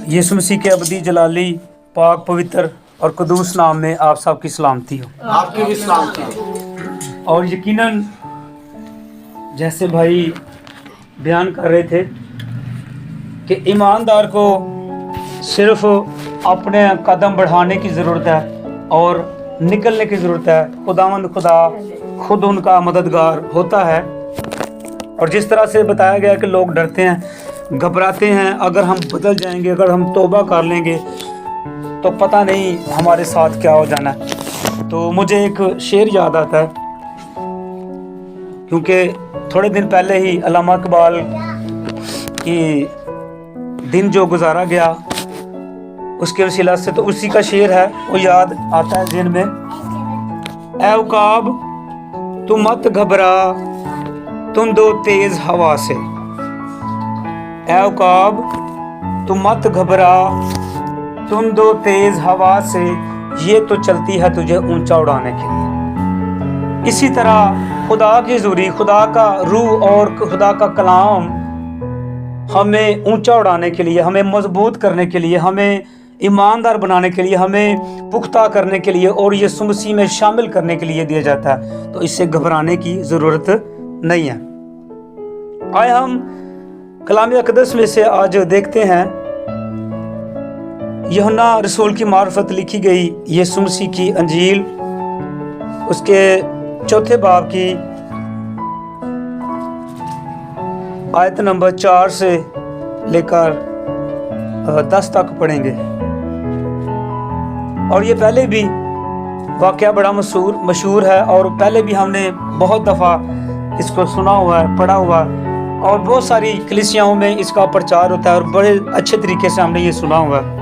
यीशु मसीह के अबदी जलाली पाक पवित्र और कुदूस नाम में आप सब की सलामती हो। आपकी भी सलामती हो। और यकीनन जैसे भाई बयान कर रहे थे कि ईमानदार को सिर्फ अपने कदम बढ़ाने की ज़रूरत है और निकलने की ज़रूरत है। खुदावंद खुदा खुद उनका मददगार होता है। और जिस तरह से बताया गया कि लोग डरते हैं, घबराते हैं, अगर हम बदल जाएंगे, अगर हम तौबा कर लेंगे तो पता नहीं हमारे साथ क्या हो जाना है। तो मुझे एक शेर याद आता है, क्योंकि थोड़े दिन पहले ही अल्लामा इकबाल की दिन जो गुजारा गया उसके वसीला से, तो उसी का शेर है वो याद आता है ज़हन में। ऐ उकाब तू मत घबरा तुम दो तेज हवा से, ऐ उकाब तू मत घबरा तुम दो तेज हवा से, ये तो चलती है तुझे ऊंचा उड़ाने के लिए। इसी तरह खुदा की ज़ुरी, खुदा का रूह और खुदा का कलाम हमें ऊंचा उड़ाने के लिए, हमें मजबूत करने के लिए, हमें ईमानदार बनाने के लिए, हमें पुख्ता करने के लिए और यीशु मसीह में शामिल करने के लिए दिया जाता है। तो इससे घबराने की ज़रूरत नहीं है। आए हम कलाम अक़दस में से आज देखते हैं यूहन्ना रसूल की मार्फत लिखी गई यीशु मसीह की अंजील, उसके 4 बाब की आयत नंबर 4 से लेकर 10 तक पढ़ेंगे। और ये पहले भी वाक़या बड़ा मशहूर है और पहले भी हमने बहुत दफ़ा इसको सुना हुआ है, पढ़ा हुआ है, और बहुत सारी कलीसियाओं में इसका प्रचार होता है और बड़े अच्छे तरीके से हमने ये सुना हुआ है।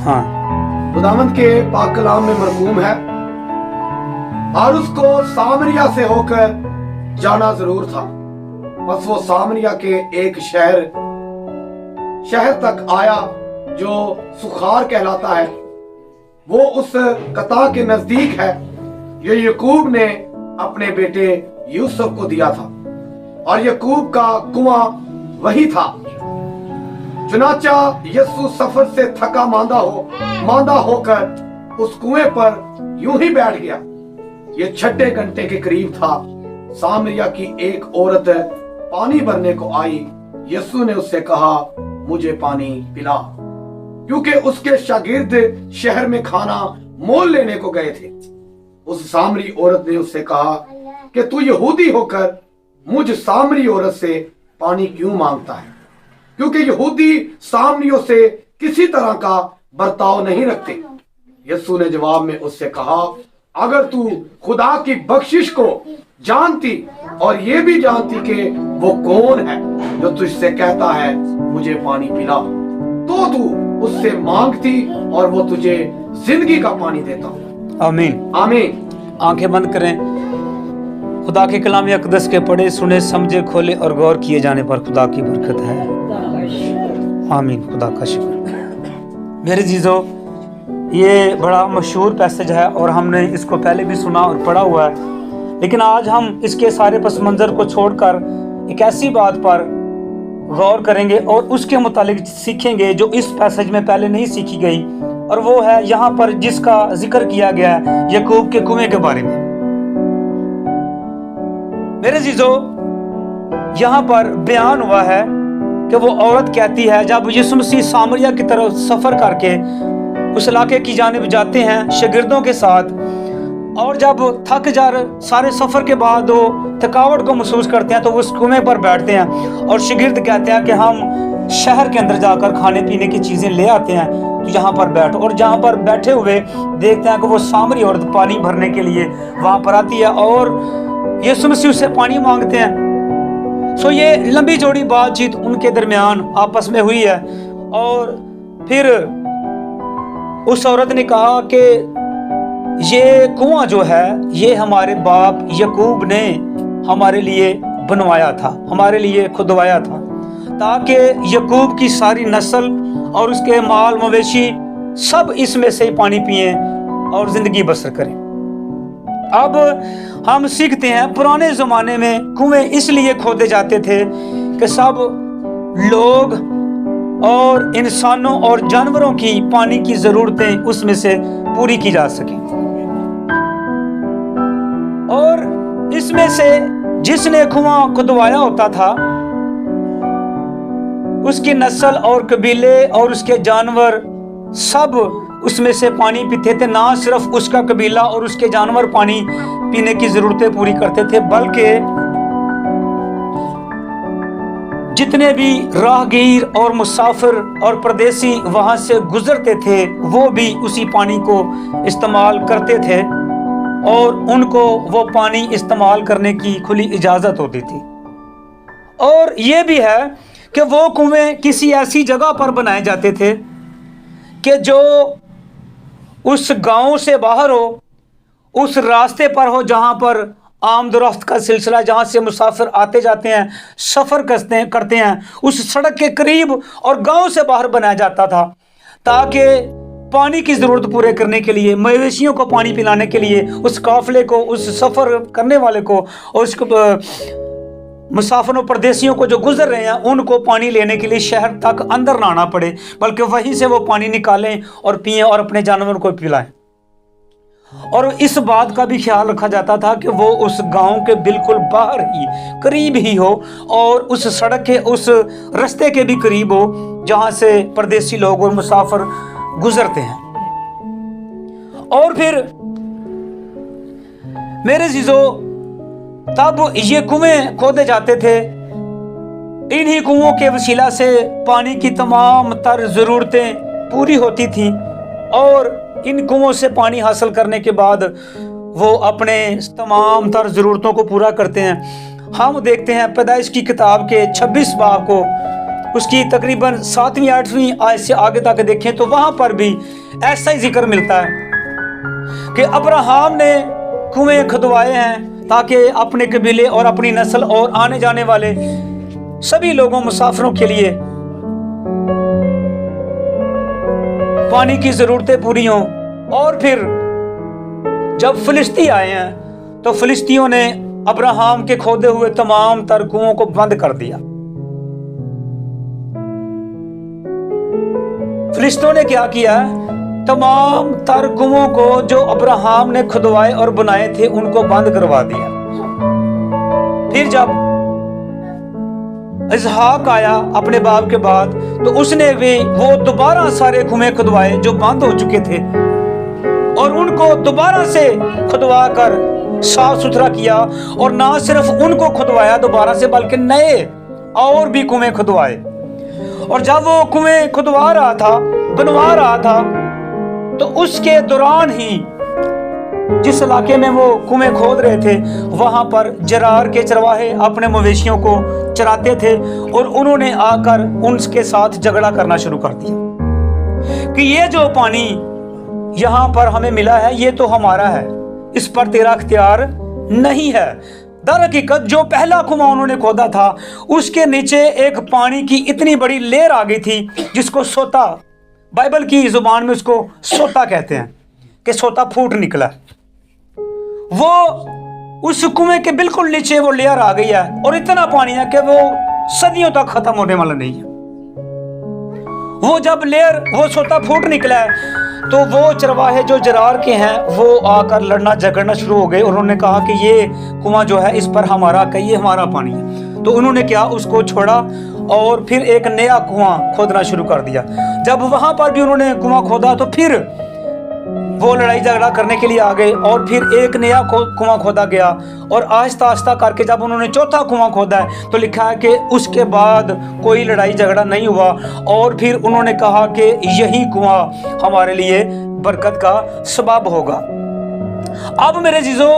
हाँ, खुदावंद के पाक कलाम में मरकूम है, और उसको सामरिया से होकर जाना जरूर था। बस वो सामरिया के एक शहर तक आया जो सुखार कहलाता है। वो उस कता के नजदीक है जो यकूब ने अपने बेटे यूसुफ को दिया था, और यकूब का कुआं वही था। चुनाचा यीशु सफर से थका मांदा होकर उस कुएं पर यूं ही बैठ गया। ये 6 घंटे के करीब था। सामरिया की एक औरत पानी भरने को आई। यीशु ने उससे कहा, मुझे पानी पिला, क्योंकि उसके शागिर्द शहर में खाना मोल लेने को गए थे। उस सामरी औरत ने उससे कहा कि तू यहूदी होकर मुझ सामरी औरत से पानी क्यों मांगता है, क्योंकि यहूदी सामरियों से किसी तरह का बर्ताव नहीं रखते। यीशु ने जवाब में उससे कहा, अगर तू खुदा की बख्शिश को जानती और ये भी जानती कि वो कौन है जो तुझसे कहता है मुझे पानी पिला, तो तू उससे मांगती और वो तुझे जिंदगी का पानी देता। आमीन आमीन। आंखें बंद करें। खुदा के कलाम अक़दस के पढ़े सुने समझे खोले और गौर किए जाने पर खुदा की बरकत है। आमीन। खुदा का शुक्र। मेरे जीजो, ये बड़ा मशहूर पैसेज है और हमने इसको पहले भी सुना और पढ़ा हुआ है, लेकिन आज हम इसके सारे पस मंज़र को छोड़कर एक ऐसी बात पर गौर करेंगे और उसके मुतालिक सीखेंगे जो इस पैसेज में पहले नहीं सीखी गई, और वो है यहाँ पर जिसका जिक्र किया गया है, यकूब के कुएं के बारे में। मेरे जीजो, यहाँ पर बयान हुआ है कि वो औरत कहती है, जब यीशु मसीह सामरिया की तरफ सफ़र करके उस इलाके की जानिब जाते हैं शागिर्दों के साथ, और जब थक जा सारे सफ़र के बाद वो थकावट को महसूस करते हैं तो वो उस कुएं पर बैठते हैं, और शागिर्द कहते हैं कि हम शहर के अंदर जाकर खाने पीने की चीज़ें ले आते हैं, तो यहाँ पर बैठो। और जहाँ पर बैठे हुए देखते हैं कि वो सामरी औरत पानी भरने के लिए वहाँ पर आती है और यीशु मसीह से पानी मांगते हैं। सो ये लंबी चौड़ी बातचीत उनके दरमियान आपस में हुई है, और फिर उस औरत ने कहा कि ये कुआं जो है ये हमारे बाप यकूब ने हमारे लिए बनवाया था, हमारे लिए खुदवाया था, ताकि यकूब की सारी नस्ल और उसके माल मवेशी सब इसमें से पानी पिए और जिंदगी बसर करें। اب ہم سیکھتے ہیں پرانے زمانے میں کنویں اس لیے کھودے جاتے تھے کہ سب لوگ اور انسانوں اور جانوروں کی پانی کی ضرورتیں اس میں سے پوری کی جا سکیں، اور اس میں سے جس نے کنواں کھدوایا ہوتا تھا اس کی نسل اور قبیلے اور اس کے جانور سب اس میں سے پانی پیتے تھے۔ نہ صرف اس کا قبیلہ اور اس کے جانور پانی پینے کی ضرورتیں پوری کرتے تھے، بلکہ جتنے بھی راہگیر اور مسافر اور پردیسی وہاں سے گزرتے تھے وہ بھی اسی پانی کو استعمال کرتے تھے، اور ان کو وہ پانی استعمال کرنے کی کھلی اجازت ہوتی تھی۔ اور یہ بھی ہے کہ وہ کنویں کسی ایسی جگہ پر بنائے جاتے تھے کہ جو اس گاؤں سے باہر ہو، اس راستے پر ہو جہاں پر آمد و رفت کا سلسلہ، جہاں سے مسافر آتے جاتے ہیں، سفر کرتے ہیں، اس سڑک کے قریب اور گاؤں سے باہر بنایا جاتا تھا، تاکہ پانی کی ضرورت پورے کرنے کے لیے، مویشیوں کو پانی پلانے کے لیے، اس قافلے کو، اس سفر کرنے والے کو، اور اس مسافروں پردیسیوں کو جو گزر رہے ہیں ان کو پانی لینے کے لیے شہر تک اندر نہ آنا پڑے، بلکہ وہیں سے وہ پانی نکالیں اور پئیں اور اپنے جانوروں کو پلائیں۔ اور اس بات کا بھی خیال رکھا جاتا تھا کہ وہ اس گاؤں کے بالکل باہر ہی، قریب ہی ہو، اور اس سڑک کے، اس رستے کے بھی قریب ہو جہاں سے پردیسی لوگ اور مسافر گزرتے ہیں۔ اور پھر میرے عزیزو، تب یہ کنویں کھودے جاتے تھے، انہی کنووں کے وسیلہ سے پانی کی تمام تر ضرورتیں پوری ہوتی تھیں، اور ان کنووں سے پانی حاصل کرنے کے بعد وہ اپنے تمام تر ضرورتوں کو پورا کرتے ہیں۔ ہم دیکھتے ہیں پیدائش کی کتاب کے 26 باب کو، اس کی تقریباً 7ویں 8ویں آیت سے آگے تک دیکھیں تو وہاں پر بھی ایسا ہی ذکر ملتا ہے کہ ابراہیم نے کنویں کھدوائے ہیں تاکہ اپنے قبیلے اور اپنی نسل اور آنے جانے والے سبھی لوگوں، مسافروں کے لیے پانی کی ضرورتیں پوری ہوں۔ اور پھر جب فلسطی آئے ہیں تو فلسطینیوں نے ابراہیم کے کھودے ہوئے تمام تر کنووں کو بند کر دیا۔ فلسطینیوں نے کیا کیا؟ تمام تر کنووں کو جو ابراہیم نے کھدوائے اور بنائے تھے ان کو بند کروا دیا۔ پھر جب اسحاق آیا اپنے باپ کے بعد تو اس نے بھی وہ دوبارہ سارے کنویں کھدوائے جو بند ہو چکے تھے، اور ان کو دوبارہ سے کھدوا کر صاف ستھرا کیا، اور نہ صرف ان کو کھدوایا دوبارہ سے بلکہ نئے اور بھی کنویں کھدوائے۔ اور جب وہ کنویں کھدوا رہا تھا، بنوا رہا تھا، تو اس کے دوران ہی جس علاقے میں وہ کنویں کھود رہے تھے وہاں پر جرار کے چرواہے اپنے مویشیوں کو چراتے تھے، اور انہوں نے آ کر ان کے ساتھ جھگڑا کرنا شروع کر دیا کہ یہ جو پانی یہاں پر ہمیں ملا ہے یہ تو ہمارا ہے، اس پر تیرا اختیار نہیں ہے۔ در حقیقت جو پہلا کنواں انہوں نے کھودا تھا اس کے نیچے ایک پانی کی اتنی بڑی لہر آ گئی تھی جس کو سوتا، بائبل کی زبان میں اس کو سوتا کہتے ہیں، کہ سوتا پھوٹ نکلا۔ وہ اس کنویں کے بالکل نیچے وہ لیئر آ گئی ہے، اور اتنا پانی ہے کہ وہ صدیوں تک ختم ہونے والا نہیں ہے۔ وہ جب لیئر، وہ سوتا پھوٹ نکلا ہے تو وہ چرواہے جو جرار کے ہیں وہ آ کر لڑنا جھگڑنا شروع ہو گئے، اور انہوں نے کہا کہ یہ کنواں جو ہے اس پر ہمارا، کہ یہ ہمارا پانی ہے۔ تو انہوں نے کیا، اس کو چھوڑا اور پھر ایک نیا کنواں کھودنا شروع کر دیا۔ جب وہاں پر بھی انہوں نے کنواں کھودا تو پھر وہ لڑائی جھگڑا کرنے کے لیے آ گئے، اور پھر ایک نیا کنواں کھودا گیا، اور آہستہ آہستہ کر کے جب انہوں نے چوتھا کنواں کھودا ہے تو لکھا ہے کہ اس کے بعد کوئی لڑائی جھگڑا نہیں ہوا، اور پھر انہوں نے کہا کہ یہی کنواں ہمارے لیے برکت کا سبب ہوگا۔ اب میرے عزیزو،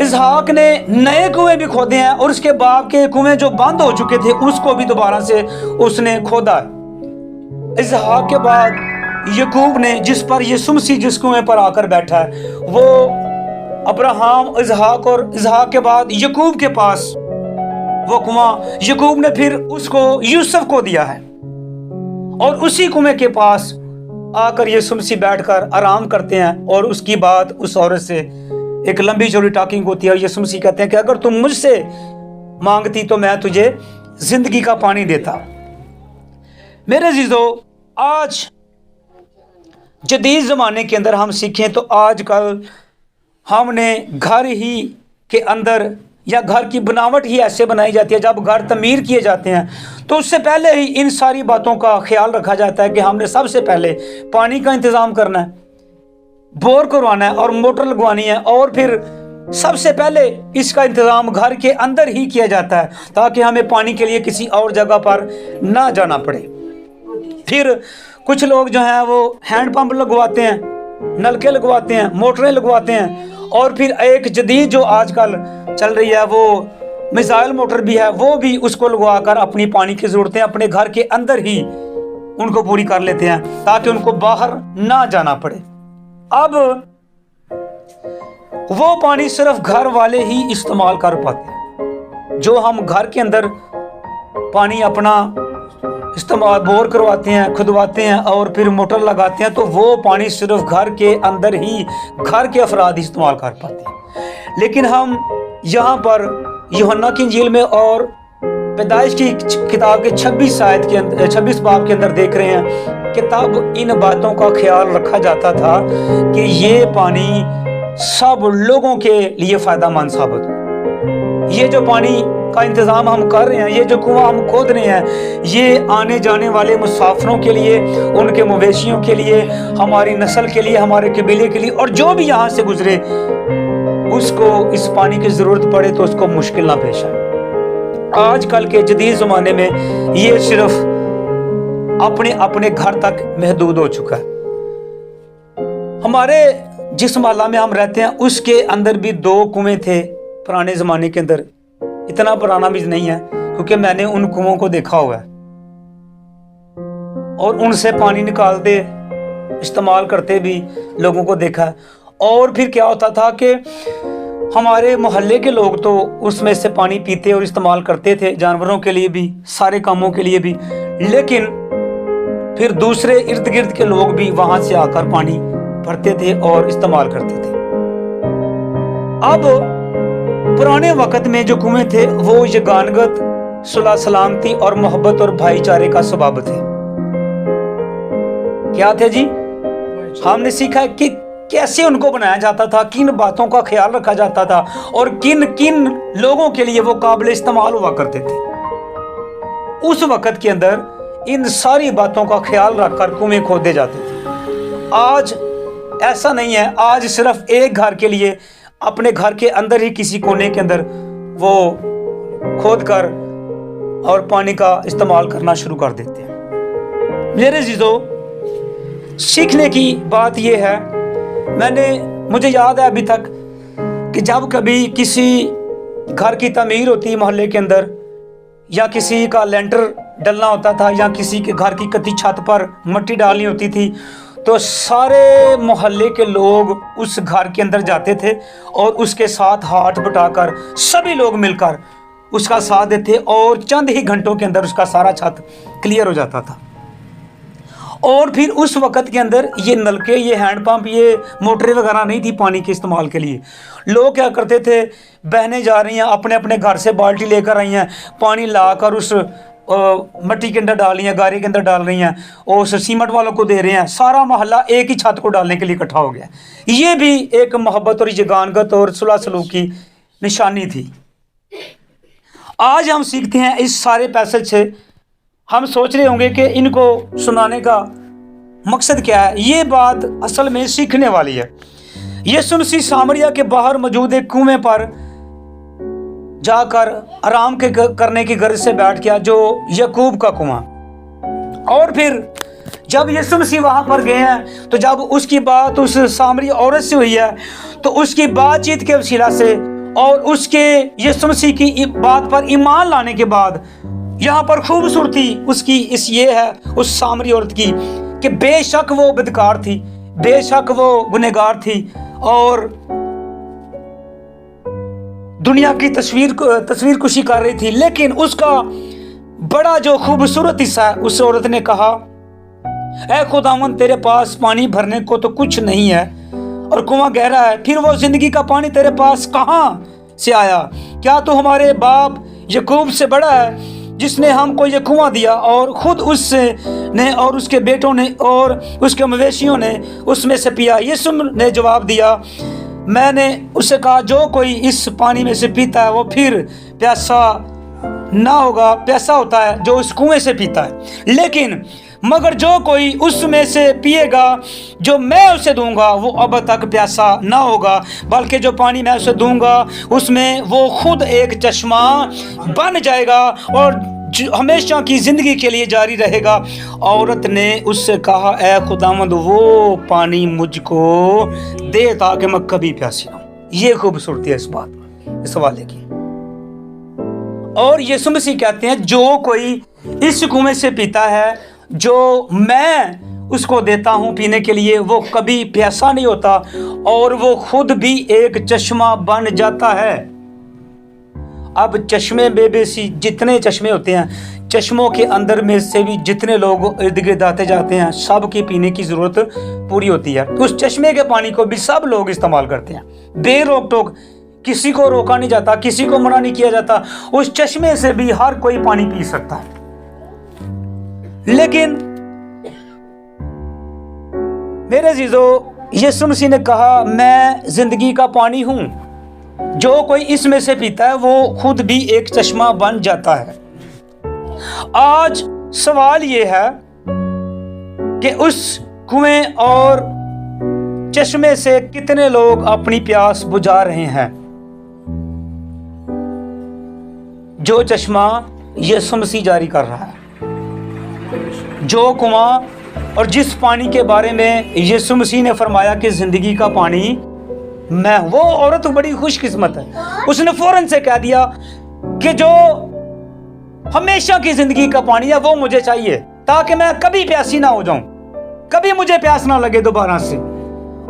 اسحاق نے نئے کنویں بھی کھودے ہیں، اور اس کے باپ کے کنویں جو بند ہو چکے تھے اس کو بھی دوبارہ سے اس نے کھودا۔ اسحاق کے بعد یعقوب نے، جس پر یسوع مسیح جس کنویں پر آ کر بیٹھا ہے، وہ ابراہیم، اسحاق اور اسحاق کے بعد یعقوب کے پاس وہ کنواں یعقوب نے پھر اس کو یوسف کو دیا ہے، اور اسی کنویں کے پاس آ کر یسوع مسیح بیٹھ کر آرام کرتے ہیں، اور اس کی بات اس عورت سے एक लंबी चौड़ी टॉकिंग होती है और यीशु मसीह कहते हैं कि अगर तुम मुझसे मांगती तो मैं तुझे जिंदगी का पानी देता। मेरे अजीजों, आज जदीद ज़माने के अंदर हम सीखें तो आजकल हमने घर ही के अंदर या घर की बनावट ही ऐसे बनाई जाती है, जब घर तमीर किए जाते हैं तो उससे पहले ही इन सारी बातों का ख्याल रखा जाता है कि हमने सबसे पहले पानी का इंतज़ाम करना है, बोर करवाना है और मोटर लगवानी है, और फिर सबसे पहले इसका इंतज़ाम घर के अंदर ही किया जाता है ताकि हमें पानी के लिए किसी और जगह पर ना जाना पड़े। फिर कुछ लोग जो हैं वो हैंड पंप लगवाते हैं, नलके लगवाते हैं, मोटरें लगवाते हैं, और फिर एक जदीद जो आजकल चल रही है वो मिसाइल मोटर भी है, वो भी उसको लगवाकर अपनी पानी की ज़रूरतें अपने घर के अंदर ही उनको पूरी कर लेते हैं ताकि उनको बाहर ना जाना पड़े। अब वो पानी सिर्फ घर वाले ही इस्तेमाल कर पाते हैं। जो हम घर के अंदर पानी अपना इस्तेमाल बोर करवाते हैं, खुदवाते हैं और फिर मोटर लगाते हैं, तो वो पानी सिर्फ घर के अंदर ही घर के अफराद इस्तेमाल कर पाते हैं। लेकिन हम यहाँ पर यूहन्ना की इंजील में और पैदाइश की किताब के 26 बाब के अंदर देख रहे हैं कि तब इन बातों का ख्याल रखा जाता था कि ये पानी सब लोगों के लिए फ़ायदेमंद साबित हो। ये जो पानी का इंतज़ाम हम कर रहे हैं, ये जो कुआं हम खोद रहे हैं, ये आने जाने वाले मुसाफिरों के लिए, उनके मवेशियों के लिए, हमारी नस्ल के लिए, हमारे कबीले के लिए, और जो भी यहाँ से गुजरे उसको इस पानी की ज़रूरत पड़े तो उसको मुश्किल ना पेश आए। आजकल के जदीद ज़माने में ये सिर्फ अपने अपने घर तक महदूद हो चुका है। हमारे जिस मोहल्ला में हम रहते हैं उसके अंदर भी 2 कुएं थे पुराने ज़माने के अंदर। इतना पुराना भी नहीं है क्योंकि मैंने उन कुओं को देखा हुआ है और उनसे पानी निकालते इस्तेमाल करते भी लोगों को देखा है। और फिर क्या होता था कि हमारे मोहल्ले के लोग तो उसमें से पानी पीते और इस्तेमाल करते थे, जानवरों के लिए भी, सारे कामों के लिए भी, लेकिन फिर दूसरे इर्द गिर्द के लोग भी वहां से आकर पानी भरते थे और इस्तेमाल करते थे। अब पुराने वक्त में जो कुएं थे वो यगानगत, सुलह सलामती और मोहब्बत और भाईचारे का सबब थे। क्या थे जी? हमने सीखा कि कैसे उनको बनाया जाता था, किन बातों का ख्याल रखा जाता था और किन किन लोगों के लिए वो काबिल इस्तेमाल हुआ करते थे। उस वक्त के अंदर इन सारी बातों का ख्याल रखकर कुएं खोदे जाते थे। आज ऐसा नहीं है। आज सिर्फ एक घर के लिए अपने घर के अंदर ही किसी कोने के अंदर वो खोद कर और पानी का इस्तेमाल करना शुरू कर देते हैं। मेरे अजीजों, सीखने की बात यह है, मुझे याद है अभी तक कि जब कभी किसी घर की तमीर होती मोहल्ले के अंदर, या किसी का लेंटर डलना होता था, या किसी के घर की कच्ची छत पर मिट्टी डालनी होती थी, तो सारे मोहल्ले के लोग उस घर के अंदर जाते थे और उसके साथ हाथ बटाकर सभी लोग मिलकर उसका साथ देते और चंद ही घंटों के अंदर उसका सारा छत क्लियर हो जाता था। और फिर उस वक़्त के अंदर ये नलके, ये हैंडपंप, ये मोटरें वगैरह नहीं थी पानी के इस्तेमाल के लिए। लोग क्या करते थे, बहनें जा रही हैं अपने अपने घर से बाल्टी लेकर आई हैं, पानी लाकर उस मिट्टी के अंदर डाल रही हैं, गारे के अंदर डाल रही हैं और उस सीमेंट वालों को दे रहे हैं। सारा मोहल्ला एक ही छत को डालने के लिए इकट्ठा हो गया। ये भी एक मोहब्बत और यगानगत और सुलह सलूक की निशानी थी। आज हम सीखते हैं इस सारे पैसेज से। हम सोच रहे होंगे कि इनको सुनाने का मकसद क्या है। ये बात असल में सीखने वाली है। यीशु मसीह सामरिया के बाहर मौजूद एक कुएं पर जाकर आराम करने की गर्ज से बैठ गया, जो याकूब का कुआं। और फिर जब यीशु मसीह वहां पर गए हैं तो जब उसकी बात उस सामरी औरत से हुई है तो उसकी बातचीत के वसीला से और उसके यीशु मसीह की बात पर ईमान लाने के बाद यहाँ पर खूबसूरती उसकी ये है उस सामरी औरत की कि बेशक वो बदकार थी, बेशक वो गुनहगार थी और दुनिया की तस्वीर कुशी कर रही थी, लेकिन उसका बड़ा जो खूबसूरत हिस्सा है, उस औरत ने कहा, ऐ खुदावन तेरे पास पानी भरने को तो कुछ नहीं है और कुआं गहरा है, फिर वो जिंदगी का पानी तेरे पास कहाँ से आया? क्या तू हमारे बाप याकूब से बड़ा है, जिसने हमको ये कुआं दिया और खुद उससे ने और उसके बेटों ने और उसके मवेशियों ने उसमें से पिया? यीशु ने जवाब दिया, मैंने उससे कहा, जो कोई इस पानी में से पीता है वो फिर प्यासा ना होगा, प्यासा होता है जो उस कुएं से पीता है, लेकिन मगर जो कोई उसमें से पिएगा जो मैं उसे दूंगा वो अब तक प्यासा ना होगा, बल्कि जो पानी मैं उसे दूंगा उसमें वो खुद एक चश्मा बन जाएगा और हमेशा की जिंदगी के लिए जारी रहेगा। औरत ने उससे कहा, ऐ खुदावंद, वो पानी मुझको दे ताकि मैं कभी प्यासी ना हूं। ये खूबसूरती है इस बात में, इस हवाले की। और यीशु मसीह कहते हैं, जो कोई इस कुएं से पीता है जो मैं उसको देता हूं पीने के लिए, वो कभी प्यासा नहीं होता और वो खुद भी एक चश्मा बन जाता है। अब चश्मे बेबसी जितने चश्मे होते हैं, चश्मों के अंदर में से भी जितने लोग इर्द गिर्द आते जाते हैं, सब की पीने की जरूरत पूरी होती है। उस चश्मे के पानी को भी सब लोग इस्तेमाल करते हैं, बेरोक टोक, किसी को रोका नहीं जाता, किसी को मना नहीं किया जाता। उस चश्मे से भी हर कोई पानी पी सकता है। लेकिन मेरे अजीजों, यीशु मसीह ने कहा, मैं जिंदगी का पानी हूं, जो कोई इसमें से पीता है वो खुद भी एक चश्मा बन जाता है। आज सवाल ये है कि उस कुएं और चश्मे से कितने लोग अपनी प्यास बुझा रहे हैं? जो चश्मा यीशु मसीह जारी कर रहा है, जो कुआं और जिस पानी के बारे में यीशु मसीह ने फरमाया कि जिंदगी का पानी मैं। वो औरत बड़ी खुशकिस्मत है, उसने फौरन से कह दिया कि जो हमेशा की जिंदगी का पानी है वो मुझे चाहिए, ताकि मैं कभी प्यासी ना हो जाऊं, कभी मुझे प्यास ना लगे दोबारा से।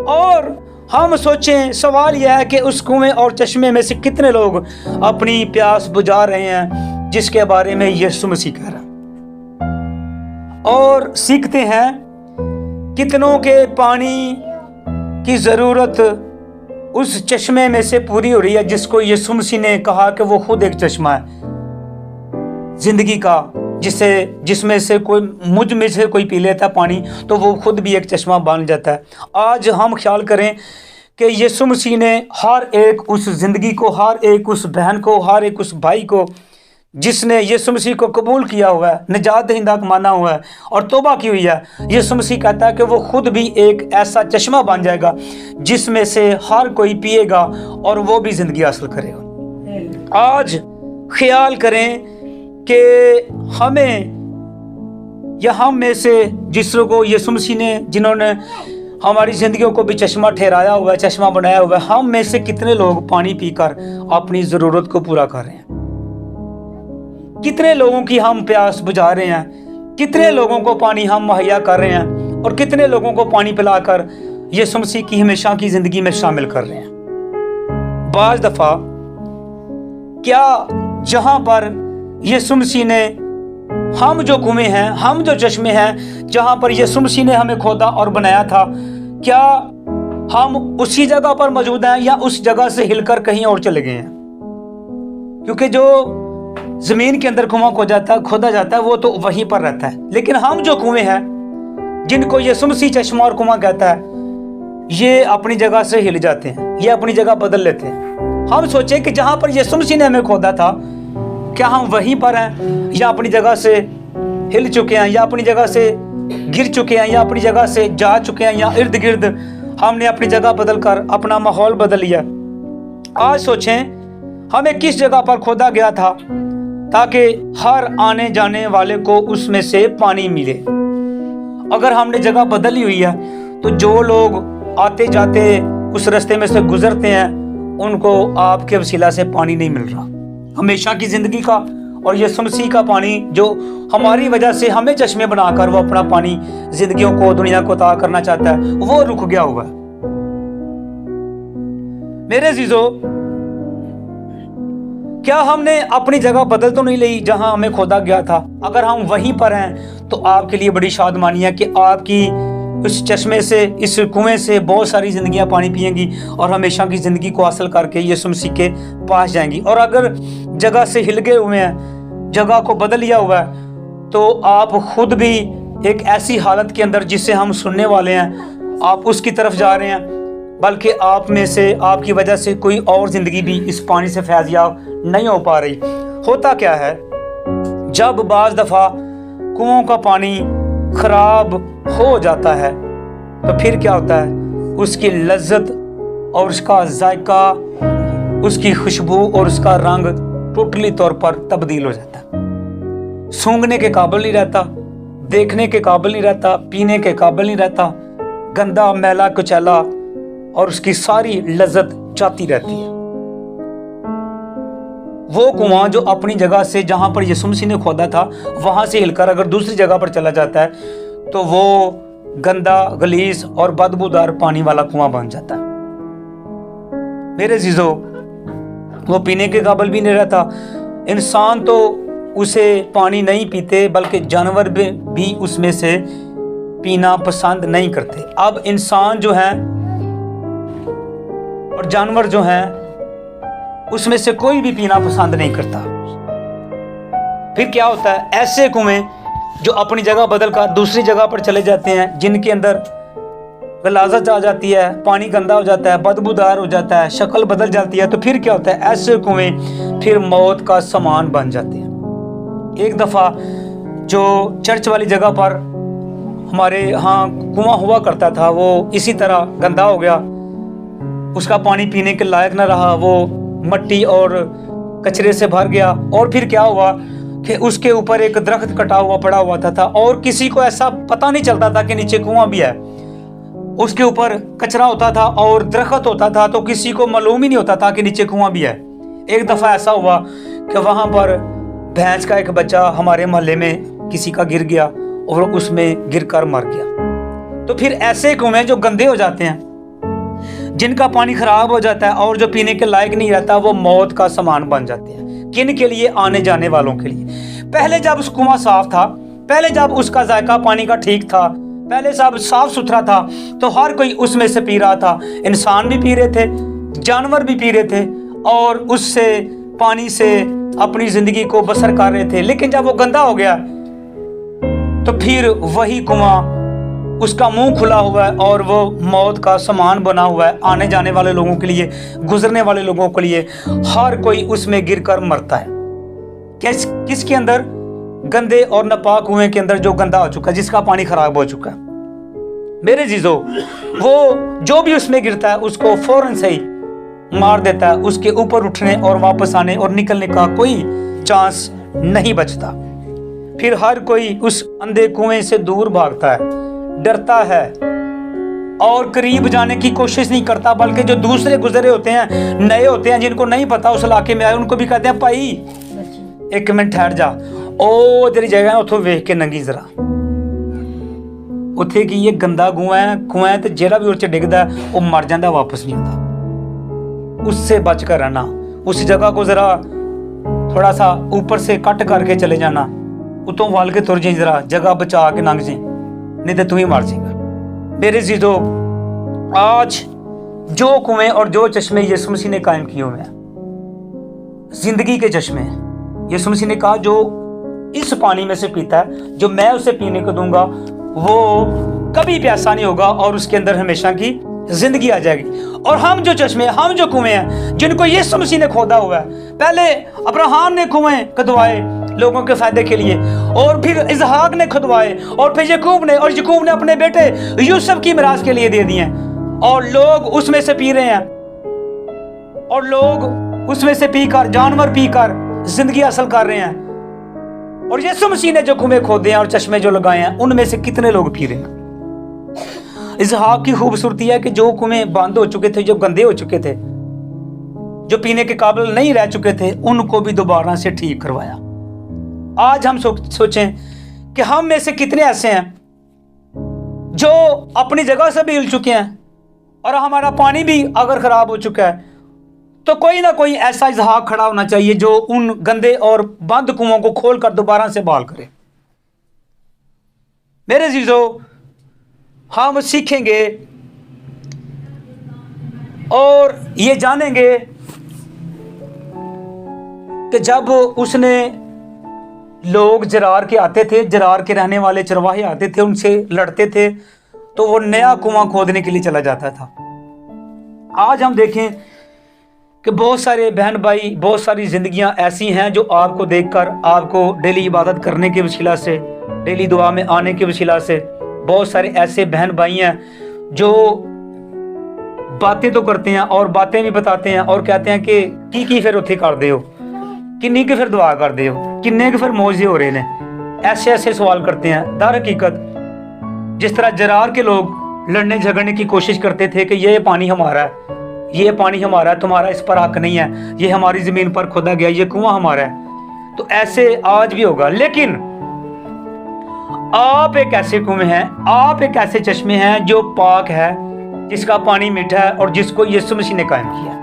और हम सोचें, सवाल यह है कि उस कुएं और चश्मे में से कितने लोग अपनी प्यास बुझा रहे हैं जिसके बारे में यीशु मसीह कह रहा है। और सीखते हैं कितनों के पानी की जरूरत उस चश्मे में से पूरी हो रही है जिसको यीशु मसीह ने कहा कि वो खुद एक चश्मा है जिंदगी का, जिसमें से कोई, मुझ में से कोई पी लेता है पानी तो वो खुद भी एक चश्मा बन जाता है। आज हम ख्याल करें कि यीशु मसीह ने हर एक उस जिंदगी को, हर एक उस बहन को, हर एक उस भाई को जिसने यीशु मसीह को कबूल किया हुआ है, निजात दहिंदा माना हुआ है और तौबा की हुई है, यीशु मसीह कहता है कि वो खुद भी एक ऐसा चश्मा बन जाएगा जिसमें से हर कोई पिएगा और वो भी जिंदगी हासिल करेगा। आज ख्याल करें कि हमें या हम में से जिसको यीशु मसीह ने, जिन्होंने हमारी जिंदगियों को भी चश्मा ठहराया हुआ है, चश्मा बनाया हुआ है, हम में से कितने लोग पानी पीकर अपनी जरूरत को पूरा कर रहे हैं? कितने लोगों की हम प्यास बुझा रहे हैं? कितने लोगों को पानी हम मुहैया कर रहे हैं और कितने लोगों को पानी पिलाकर यीशु मसीह की हमेशा की जिंदगी में शामिल कर रहे हैं? बाज दफा क्या जहां पर यीशु मसीह ने, हम जो कुएं हैं, हम जो चश्मे हैं, जहां पर यीशु मसीह ने हमें खोदा और बनाया था, क्या हम उसी जगह पर मौजूद हैं या उस जगह से हिलकर कहीं और चले गए हैं? क्योंकि जो जमीन के अंदर कुआं खोदा जाता है वो तो वहीं पर रहता है, लेकिन हम जो कुएं हैं, जिनको यीशु मसीह चश्मा और कुआं कहता है, ये अपनी जगह से हिल जाते हैं, ये अपनी जगह बदल लेते हैं। हम सोचें कि जहां पर यीशु मसीह ने हमें खोदा था, क्या हम वहीं पर हैं या अपनी जगह से हिल चुके हैं, या अपनी जगह से गिर चुके हैं, या अपनी जगह से जा चुके हैं, या इर्द गिर्द हमने अपनी जगह बदल कर अपना माहौल बदल लिया? आज सोचें, हमें किस जगह पर खोदा गया था ताकि हर आने जाने वाले को उसमें से पानी मिले? अगर हमने जगह बदली हुई है तो जो लोग आते जाते उस रास्ते में से गुजरते हैं उनको आपके वसीला से पानी नहीं मिल रहा, हमेशा की जिंदगी का और यीशु मसीह का पानी जो हमारी वजह से हमें चश्मे बनाकर वो अपना पानी जिंदगियों को, दुनिया को अता करना चाहता है, वो रुक गया हुआ है। मेरे अजीजों, क्या हमने अपनी जगह बदल तो नहीं ली जहां हमें खोदा गया था? अगर हम वहीं पर हैं तो आपके लिए बड़ी शादमानी है कि आपकी उस चश्मे से, इस कुएं से बहुत सारी जिंदगियां पानी पिएंगी और हमेशा की ज़िंदगी को हासिल करके यीशु मसीह के पास जाएंगी। और अगर जगह से हिल गए हुए हैं, जगह को बदल लिया हुआ है, तो आप खुद भी एक ऐसी हालत के अंदर जिससे हम सुनने वाले हैं, आप उसकी तरफ जा रहे हैं, बल्कि आप में से, आपकी वजह से कोई और ज़िंदगी भी इस पानी से फैज़याब नहीं हो पा रही। होता क्या है, जब बाज़ दफ़ा कुओं का पानी ख़राब हो जाता है तो फिर क्या होता है, उसकी लज्जत और उसका जायका, उसकी खुशबू और उसका रंग टोटली तौर पर तब्दील हो जाता है। सूंघने के काबिल नहीं रहता, देखने के काबिल नहीं रहता, पीने के काबिल नहीं रहता, गंदा मैला कुचैला, और उसकी सारी लज्जत जाती रहती है। वो कुआं जो अपनी जगह से, जहां पर यीशु मसीह ने खोदा था, वहां से हिलकर अगर दूसरी जगह पर चला जाता है तो वो गंदा, गलीज और बदबूदार पानी वाला कुआं बन जाता है। मेरे अजीजों, वो पीने के काबिल भी नहीं रहता। इंसान तो उसे पानी नहीं पीते, बल्कि जानवर भी उसमें से पीना पसंद नहीं करते। अब इंसान जो है और जानवर जो हैं, उसमें से कोई भी पीना पसंद नहीं करता। फिर क्या होता है, ऐसे कुएं जो अपनी जगह बदल कर दूसरी जगह पर चले जाते हैं, जिनके अंदर गलाजत आ जाती है, पानी गंदा हो जाता है, बदबूदार हो जाता है, शक्ल बदल जाती है, तो फिर क्या होता है, ऐसे कुएं फिर मौत का सामान बन जाते हैं। एक दफ़ा जो चर्च वाली जगह पर हमारे यहाँ कुआं हुआ करता था, वो इसी तरह गंदा हो गया, उसका पानी पीने के लायक न रहा, वो मट्टी और कचरे से भर गया। और फिर क्या हुआ कि उसके ऊपर एक दरख्त कटा हुआ पड़ा हुआ था और किसी को ऐसा पता नहीं चलता था कि नीचे कुआं भी है। उसके ऊपर कचरा होता था और दरख्त होता था, तो किसी को मालूम ही नहीं होता था कि नीचे कुआं भी है। एक दफ़ा ऐसा हुआ कि वहाँ पर भैंस का एक बच्चा हमारे मोहल्ले में किसी का गिर गया और उसमें गिर कर मर गया। तो फिर ऐसे कुएं जो गंदे हो जाते हैं, जिनका पानी खराब हो जाता है और जो पीने के लायक नहीं रहता, वो मौत का सामान बन जाते हैं। किन के लिए? आने जाने वालों के लिए। पहले जब उस कुआं साफ था, पहले जब उसका जायका पानी का ठीक था, पहले सब साफ सुथरा था, तो हर कोई उसमें से पी रहा था। इंसान भी पी रहे थे, जानवर भी पी रहे थे और उससे, पानी से अपनी जिंदगी को बसर कर रहे थे। लेकिन जब वो गंदा हो गया तो फिर वही कुआं, उसका मुंह खुला हुआ है और वो मौत का सामान बना हुआ है। आने जाने वाले लोगों के लिए, गुजरने वाले लोगों के लिए, हर कोई उसमें गिरकर मरता है। किसके अंदर? गंदे और नापाक कुएं के अंदर जो गंदा हो चुका है, जिसका पानी खराब हो चुका है। मेरे जीजो, वो जो भी उसमें गिरता है उसको फौरन से ही मार देता है। उसके ऊपर उठने और वापस आने और निकलने का कोई चांस नहीं बचता। फिर हर कोई उस अंधे कुएं से दूर भागता है, डरता है और करीब जाने की कोशिश नहीं करता, बल्कि जो दूसरे गुजरे होते हैं, नए होते हैं, जिनको नहीं पता उस इलाके में आए, उनको भी कहते हैं, भाई एक मिनट ठहर जा, ओ तेरी जगह है, उथों वेख के नंगी जरा, उत्थे की ये गंदा कुआं है, तो जेड़ा भी उस डिगदा है वो मर जाता, वापस नहीं आता। उससे बच कर रहना, उस जगह को जरा थोड़ा सा ऊपर से कट करके चले जाना, उतों वाल के तुर जाए, जरा जगह बचा के लंघ जाए, नहीं तो तू ही मर जाएगा। मेरे जीजो, आज जो कुएं और जो चश्मे यीशु मसीह ने कायम किए हुए हैं, जिंदगी के चश्मे, यीशु मसीह ने कहा जो इस पानी में से पीता है, जो मैं उसे पीने को दूंगा, वो कभी प्यासा नहीं होगा और उसके अंदर हमेशा की जिंदगी आ जाएगी। और हम जो चश्मे, हम जो कुएं हैं, जिनको यीशु मसीह ने खोदा हुआ है, पहले अब्राहम ने कुएं खुदवाए लोगों के फायदे के लिए, और फिर इसहाक ने खुदवाए, और फिर याकूब ने, और याकूब ने अपने बेटे यूसुफ की मिरास के लिए दे दिए, और लोग उसमें से पी रहे हैं, और लोग उसमें से पीकर, जानवर पीकर जिंदगी हासिल कर रहे हैं। और यीशु मसीह ने जो कुएं खोदे हैं और चश्मे जो लगाए हैं, उनमें से कितने लोग पी रहे हैं। इसहाक की खूबसूरती है कि जो कुएं बंद हो चुके थे, जो गंदे हो चुके थे, जो पीने के काबिल नहीं रह चुके थे, उनको भी दोबारा से ठीक करवाया। आज हम सोचें कि हम में से कितने ऐसे हैं जो अपनी जगह से भी हिल चुके हैं, और हमारा पानी भी अगर खराब हो चुका है, तो कोई ना कोई ऐसा इसहाक खड़ा होना चाहिए जो उन गंदे और बंद कुओं को खोलकर दोबारा से बहाल करे। मेरे जीजो, हम सीखेंगे और ये जानेंगे कि जब उसने लोग जरार के आते थे, जरार के रहने वाले चरवाहे आते थे, उनसे लड़ते थे, तो वो नया कुआं खोदने के लिए चला जाता था। आज हम देखें कि बहुत सारे बहन भाई, बहुत सारी जिंदगियां ऐसी हैं जो आपको देखकर, आपको डेली इबादत करने के वसीला से, डेली दुआ में आने के वसीला से, बहुत सारे ऐसे बहन भाई हैं जो बातें तो करते हैं और बातें भी बताते हैं और कहते हैं कि की फिर उत्थे कर दे हो, किन्नी के फिर दुआ कर दे हो, किन्ने के फिर मौजे हो रहे हैं, ऐसे ऐसे सवाल करते हैं। दर हकीकत जिस तरह जरार के लोग लड़ने झगड़ने की कोशिश करते थे कि ये पानी हमारा है, ये पानी हमारा है, तुम्हारा इस पर हक नहीं है, ये हमारी जमीन पर खोदा गया, ये कुआं हमारा है, तो ऐसे आज भी होगा। लेकिन आप एक ऐसे कुएं हैं, आप एक ऐसे चश्मे हैं जो पाक है, जिसका पानी मीठा है और जिसको यीशु मसीह ने कायम किया।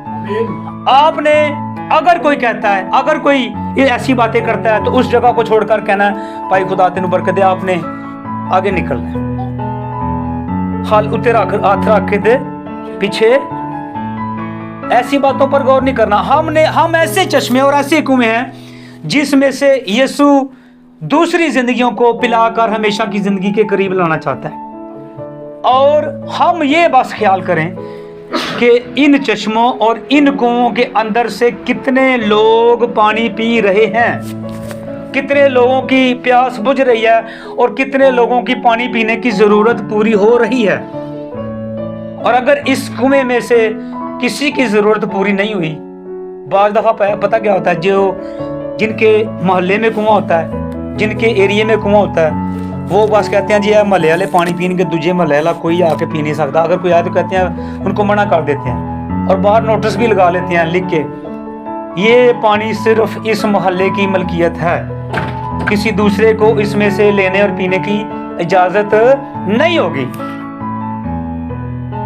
आपने अगर कोई कहता है, अगर कोई ये ऐसी बातें करता है, तो उस जगह को छोड़कर कहना है भाई खुदा तेनू बरकत दे, आपने आगे निकलना है, हाल उत्ते रख, हाथ रख के दे पीछे, ऐसी बातों पर गौर नहीं करना। हम ऐसे चश्मे और ऐसे कुएं हैं जिसमें से यीशु दूसरी जिंदगियों को पिलाकर हमेशा की जिंदगी के करीब लाना चाहता है। और हम ये बस ख्याल करें कि इन चश्मों और इन कुओं के अंदर से कितने लोग पानी पी रहे हैं, कितने लोगों की प्यास बुझ रही है और कितने लोगों की पानी पीने की जरूरत पूरी हो रही है। और अगर इस कुएं में से किसी की जरूरत पूरी नहीं हुई, बाज़ दफा पता क्या होता है, जो जिनके मोहल्ले में कुआं होता है, जिनके एरिया में कुआं होता है, वो बस कहते हैं जी ये महल्ले वाले पानी पीने के, दूजे महल्ले वाला कोई आके पी नहीं सकता। अगर कोई आए तो कहते हैं, उनको मना कर देते हैं और बाहर नोटिस भी लगा लेते हैं लिख के, ये पानी सिर्फ इस मोहल्ले की मलकियत है, किसी दूसरे को इसमें से लेने और पीने की इजाजत नहीं होगी।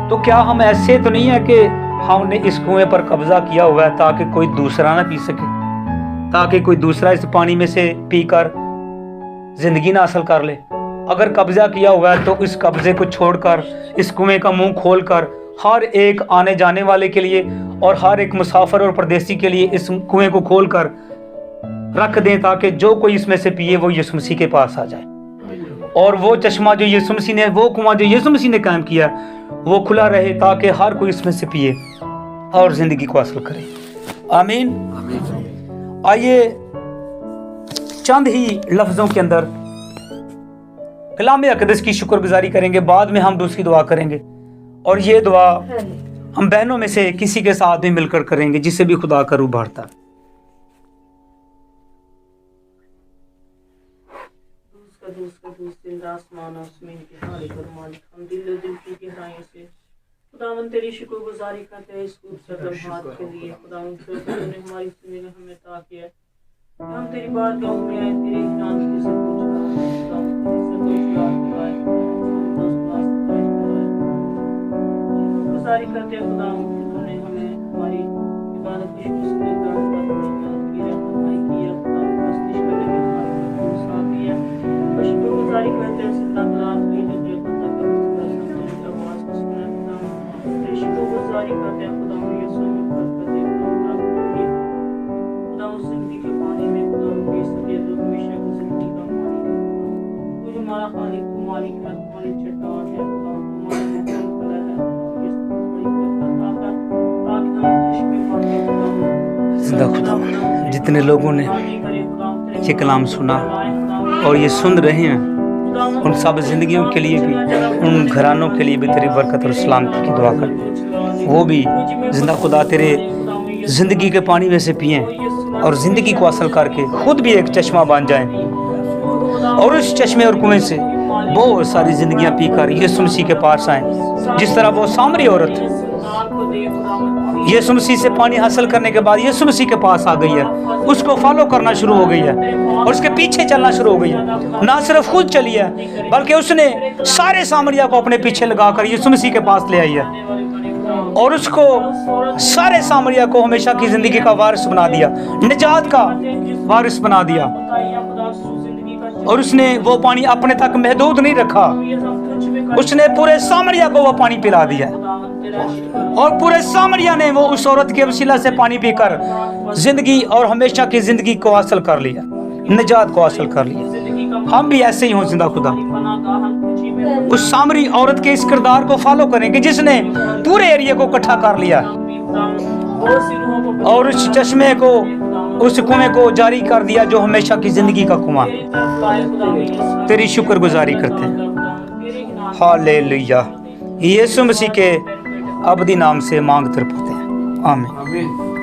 तो क्या हम ऐसे तो नहीं है कि हमने इस कुएं पर कब्जा किया हुआ है ताकि कोई दूसरा ना पी सके, ताकि कोई दूसरा इस पानी में से पीकर जिंदगी ना हासिल कर ले? अगर कब्जा किया हुआ है तो इस कब्जे को छोड़कर, इस कुएं का मुंह खोलकर हर एक आने जाने वाले के लिए और हर एक मुसाफिर और परदेसी के लिए इस कुएं को खोलकर रख दें, ताकि जो कोई इसमें से पिए वो यीशु मसीह के पास आ जाए। और वो चश्मा जो यीशु मसीह ने, वो कुआं जो यीशु मसीह ने कायम किया, वो खुला रहे ताकि हर कोई इसमें से पिए और जिंदगी को हासिल करे। आमीन। आइए चंद ही लफ्जों के अंदर कलाम अक़दस की शुक्रगुजारी करेंगे, बाद में हम दूसरी दुआ करेंगे। और ये दुआ हम बहनों में से किसी के साथ भी मिलकर करेंगे जिसे भी खुदा का रूह भरता। खुदावन तेरी शुक्रगुजारी करते हैं इस खूबसूरत लम्हात के लिए। खुदावन तूने हमारी जिंदगी में हमें अता किया है, हम तेरी बारगाह में आए, तेरे नाम की इज्जत गुजारी करते हैं। खुदावन तूने हमें हमारी इबादत की शुक्र शुक्रगुजारी करते हैं। शुक्रगुजारी करते हैं खुदा यीशु खुदा उस जिंदगी के पानी में खुदा रुके सके तो हमेशा की जिंदगी का पानी तू हमारा खालिक, तू मालिक है, तुम्हारी चट्टान है खुदा, तुम्हारा मुकद्दर है खुदा। जितने लोगों ने ये कलाम सुना और ये सुन रहे हैं, उन सब जिंदगियों के लिए भी, उन घरानों के लिए भी तेरी बरकत और सलामती की दुआ कर। वो भी जिंदा खुदा तेरे जिंदगी के पानी में से पिएं और जिंदगी को हासिल करके खुद भी एक चश्मा बन जाएं और उस चश्मे और कुएं से बहुत सारी जिंदगियां पीकर यीशु मसीह के पास आएं। जिस तरह वो सामरी औरत यीशु मसीह से पानी हासिल करने के बाद यीशु मसीह के पास आ गई है, उसको फॉलो करना शुरू हो गई है और उसके पीछे चलना शुरू हो गई है। ना सिर्फ खुद चली है बल्कि उसने सारे सामरिया को अपने पीछे लगाकर यीशु मसीह के पास ले आई है और उसको सारे सामरिया को हमेशा की जिंदगी का वारिस बना दिया, निजात का वारिस बना दिया। और उसने वो पानी अपने तक महदूद नहीं रखा, ये सब तुझ में कर उसने पूरे सामरिया को वो पानी पिला दिया खुदावन तेरा शुक्र और पूरे सामरिया ने वो उस औरत के वसीला से पानी पीकर जिंदगी और हमेशा की जिंदगी को हासिल कर लिया, निजात को हासिल कर लिया। जिंदगी का हम भी ऐसे ही हों जिंदा खुदा, पनागाह हम तुझी में उस सामरी औरत के इस किरदार को फॉलो करें कि जिसने पूरे एरिया को इकट्ठा कर लिया वो सिरों को और उस चश्मे को, उस कुएं को जारी कर दिया जो हमेशा की जिंदगी का कुआं। तेरी तरफ लाए खुदा तेरी शुक्रगुजारी करते हैं। तेरे ही नाम हालेलुया, यीशु मसीह के अबदी नाम से मांग तरफते हैं, आमीन। आमीन।